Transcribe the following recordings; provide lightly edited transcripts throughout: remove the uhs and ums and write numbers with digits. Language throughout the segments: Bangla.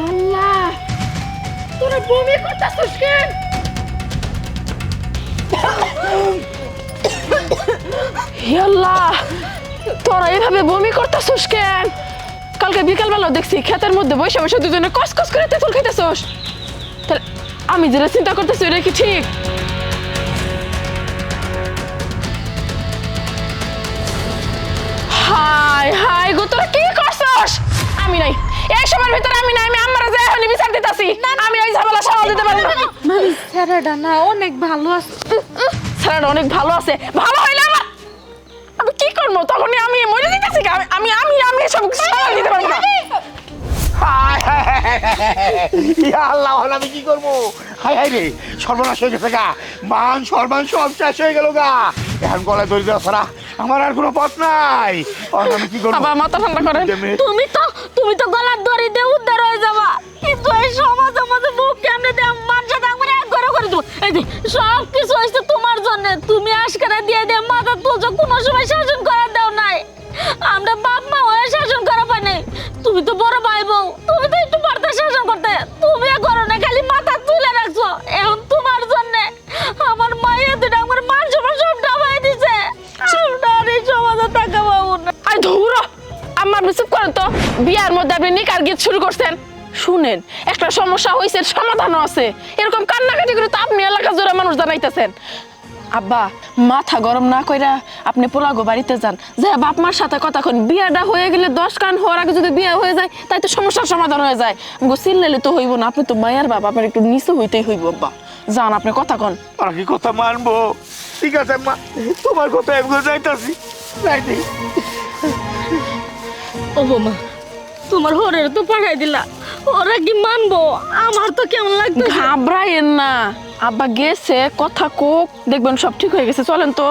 আল্লাহ, তোরা বমি করতেছিস কেন? আল্লাহ, তোরা এভাবে বমি করতেছিস কেন? কালকে বিকালবেলা দেখছি ক্ষেতের মধ্যে বসে বসে দুজনে কসকস করে তেঁতুল খাইতেছিস। তাহলে আমি যেটা চিন্তা করতেছি এটা কি ঠিক? হাই হাই গো, তোরা কি করছস? আমি নাই, এই সময়ের ভিতরে আমি নাই। আমি আম্মারা যাই এখনই বিচার দিতেছি। আমি এই ঝামেলা সামাল দিতে পারি না। ভাবি স্যারাডা না অনেক ভালো আছে। স্যার অনেক ভালো আছে। ভালো হইলে আমার আমি কি করবো? তখনই আমি মরে যেতেছি। আমি আমি আমি সব সামাল দিতে পারবো না। আল্লাহ, আমি কি করবো? হাই হাই রে, সর্বনাশ হয়ে গেছে গা। মান সম্মান সব শেষ হয়ে গেল গা। এখন গলায় দড়ি দেওয়া ছাড়া আমার আর কোনো পথ নাই। আমি কি করবো? বাবা মাথা ঠান্ডা করেন। তুমি তো গলার দড়ি দিয়ে উদ্ধার হয়ে যাবা, কিন্তু এই সমাজ আমাদের মুখ কেমনে দিয়ে মানুষ আমরা এক ঘরে করে দেবো। এই যে সব কিছু হয়েছে তোমার জন্য। তুমি আশকারা দিয়ে দিয়ে মাথা তুলছো, কোনো সময় শাসন করার দাও নাই। আমরা বাপ মা হয়ে শাসন করা পাই নাই। তুমি তো বড় ভাই বউ, তুমি তো একটু পারতে শাসন করতে। তুমি করো না, খালি মাথা তুলে রাখছো। এখন তোমার জন্য আমার মায়ের দুটো আমার মান সম্মান সব ডাবাই দিছে। আর এই সমাজে টাকা পাবো না। আই ধুরো, আম্মা আপনি চুপ করেন তো। বিয়ার মধ্যে আপনি নিকার গীত শুরু করছেন। শুনেন, একটা সমস্যা হয়েছে, সমাধানও আছে। এরকম কান্নাকাটি করে তো আপনি এলাকা জোড়া মানুষ জানাইতেছেন। আব্বা, মাথা গরম না কইরা আপনি পোলাগো বাড়িতে যান, যে বাপ মার সাথে কথা কন। বিয়াটা হয়ে গেলে 10 কান হওয়ার আগে যদি বিয়ে হয়ে যায়, তাই তো সমস্যার সমাধান হয়ে যায়। চিল্লাইলে তো হইব না। আপনি তো মায়ের বাপ, আপনার একটু নিচে হইতেই হইব। আব্বা যান, আপনি কথা কন। আর কি কথা মানবো? ঠিক আছে মা, তোমার কথা আমি যাইতাছি। ও মা, তোমার হরের তো পাঠাই দিলা, ওরা কি মানবো? আমার তো কেমন লাগতো। ঘাবড়ায়েন না, আব্বা গেছে, কথা কোক, দেখবেন সব ঠিক হয়ে গেছে। চলেন তো।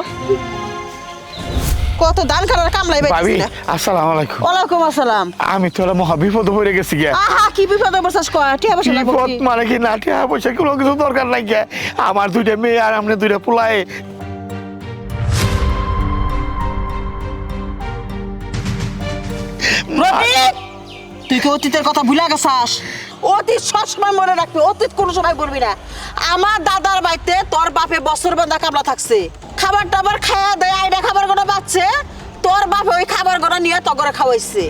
কত দান করার কামলাই ভাবি, বাইছিস না। আসসালামু আলাইকুম। ওয়ালাইকুম আসসালাম। আমি তো মহা বিপদে পড়ে গেছি গিয়া। আহা, কি বিপদে পড়ছস? কয় টিয়া বসে না বিপদ মানে কি? না টিয়া পয়সা কোনো কিছু দরকার নাই গিয়া। আমার দুইটা মেয়ে আর আমরা দুইটা পোলায়। রফিক, তুই কি অতীতের কথা ভুলে গেছাস? অতীত সবসময় মনে রাখবি, অতীত কোনো সময় বলবি না। আমার দাদার বাড়িতে তোর বাপে বছর বাঁধা কামলা থাকছে, খাবার টাবার খাওয়া দেয়, আইডা খাবার গোনা পাচ্ছে। তোর বাপে ওই খাবার গোনা নিয়ে তগরে খাওয়াইছে।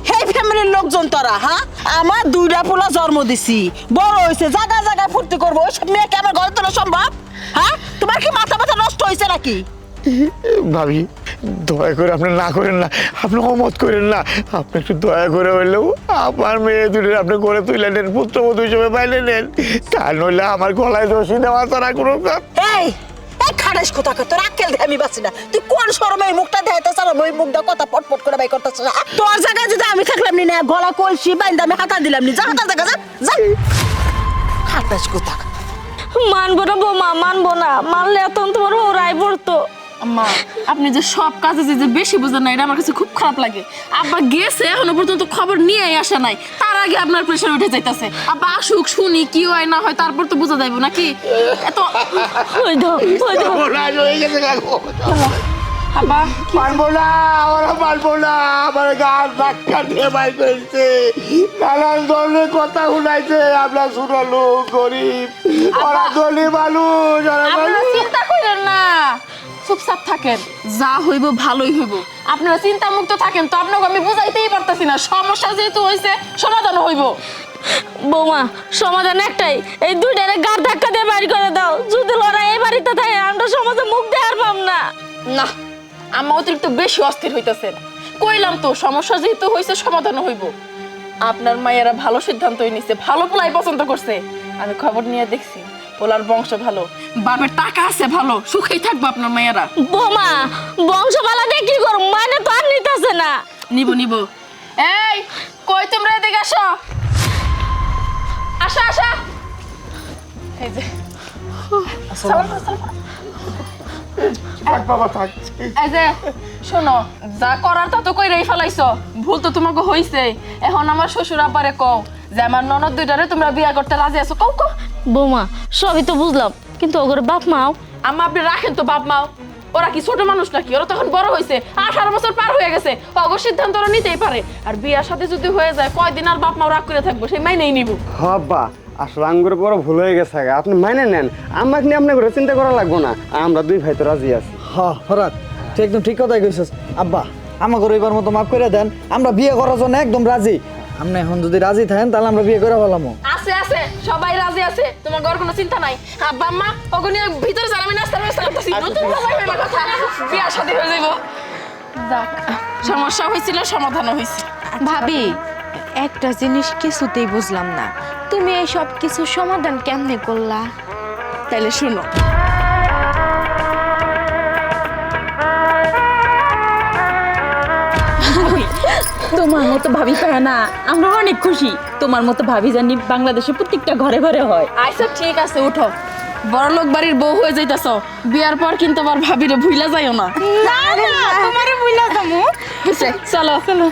সেই ফ্যামিলির লোকজন তোরা। হ্যাঁ, আমার দুইটা পোলা জন্ম দিছি, বড় হয়েছে, জায়গায় জায়গায় ফুর্তি করবো। ওইসব মেয়েকে আমার ঘরে তোলা সম্ভব? হ্যাঁ, তোমার কি মাথা মাথা নষ্ট হয়েছে নাকি? ভাবি, দয়া করে আপনি না করেন না, আপনি অমত করেন না। আপনি একটু দয়া করে হইলেও আমার মেয়ে দুটো আপনি করে তুলে নেন, পুত্রবধূ হিসেবে পাইলে নেন। তা নইলে আমার গলায় দোষী দেওয়া ছাড়া কোনো কাজ। এই এই খাড়াস কথা কর, তোর আক্কেল দিয়ে আমি বাঁচি না। তুই কোন শরমে এই মুখটা দেখাইতে চাস? ওই মুখটা কথা পটপট করে বাই করতেছ। তোর জায়গায় যদি আমি থাকলাম নি না, গলা কলসি বাইন্দা আমি হাতা দিলাম নি। যা হাতা দেখা যা যা। খাড়াস কথা। মানবো না বৌমা, মানবো না। মানলে এখন তোমার ওরাই পড়তো। আম্মা, আপনি যে সব কাজে যে বেশি বুঝেন না, এটা আমার কাছে খুব খারাপ লাগে। আব্বা গেছে, এখনো পর্যন্ত খবর নিয়েই আসে নাই। তার আগে আপনার প্রেশার উঠে যাইতেছে। আব্বা আসুক, শুনি কি হয় না হয়, তারপর তো বোঝা যাইব নাকি। এত ওই দাও, ওই দাও। আব্বা পারবো না, ওরা পারবো না। আমার গাছ ধাক্কা দিয়ে বাই করেছে, নানান ধরনের কথা শুনাইছে। আমরা শুনো লোক, গরিব, ওরা গরিব মানুষ। আপনারা চিন্তা করেন না, চুপচাপ থাকেন। যা হইব ভালোই হইব। আপনারা চিন্তা মুক্ত থাকেন। তো আপনাকে আমি বুঝাইতেই পারতেছি না, সমস্যা যেহেতু হয়েছে সমাধান হইব। বৌমা, সমাধান একটাই, এই দুইটারে গাড় ধাক্কা দিয়ে বাইর করে দাও। যদি লড়াই এই বাড়িতে থাকে, আমরা সমাজে মুখ দেওয়ার পাম না। না, আমার অতিরিক্ত বেশি অস্থির হইতেছেন। কইলাম তো, সমস্যা যেহেতু হয়েছে সমাধান হইব। আপনার মায়েরা ভালো সিদ্ধান্তই নিচ্ছে, ভালো পোলাই পছন্দ করছে। আমি খবর নিয়ে দেখছি, পোলার বংশ ভালো, বাপের টাকা আছে ভালো, সুখেই থাকবো আপনার মায়েরা। বৌমা, বংশপালা দিয়ে কি করব? মানে তো আর নিতেছে না। নিব নিব। এই কই তোমরা এদিকে আসো, আসা আসা। এই যে বাবা থাক। এই যে শোনো, যা করার তা তো কইরাই ফেলাইছো। ভুল তো তোমাকে হইছে। এখন আমার শ্বশুর আব্বারে কও যে আমার ননদ দুইটারে তোমরা বিয়া করতে রাজি আছো। কও কও। বৌমা, সবই তো বুঝলাম, কিন্তু ওগর বাপ মাও। আম্মা আপনি রাখেন তো বাপ মাও। ওরা কি ছোট মানুষ নাকি? ওরা তখন বড় হয়েছে, 18 বছর পার হয়ে গেছে, অগর সিদ্ধান্ত ওরা নিতেই পারে। আর বিয়ার সাথে যদি হয়ে যায় কয়দিন আর বাপ মা রাগ করে থাকবো, সেই মাইনেই নিব। আব্বা আসলে আঙ্গুর বড় ভুল হয়ে গেছে আগে, আপনি মাইনে নেন, আমাকে নিয়ে আপনার করে চিন্তা করা লাগবো না, আমরা দুই ভাই তো রাজি আছি। হ্যাঁ ফরাত, তুই একদম ঠিক কথাই কইছিস। আব্বা আমাকে এবার মতো মাফ করে দেন, আমরা বিয়ে করার জন্য একদম রাজি। আপনি এখন যদি রাজি থাকেন তাহলে আমরা বিয়ে করে ফেলামো। আছে আছে, সবাই রাজি আছে, তোমার ঘর কোনো চিন্তা নাই। আব্বা আম্মা ওগুলো ভিতরে যান, আমি নাস্তার ব্যবস্থা করতেছি। নতুন সবাই হইলো কথা, বিয়ার সাথে হয়ে যাইব। যাক, সমস্যা হয়েছিল, সমাধানও হয়েছে। ভাবি, একটা জিনিস কিছুতেই বুঝলাম না, তুমি এই সব কিছু সমাধান কেমনে করলা? তাইলে শুনো, তোমার মতো ভাবি পায় না, আমরা অনেক খুশি। তোমার মতো ভাবি জানি বাংলাদেশে প্রত্যেকটা ঘরে ঘরে হয়। আচ্ছা ঠিক আছে, উঠো। বড় লোক বাড়ির বউ হয়ে যাইতাছ, বিয়ার পর কিন্তু আবার ভাবিরে ভুইলা যাইও না। না না, তোমারে বুইলা যামু। চলো চলো।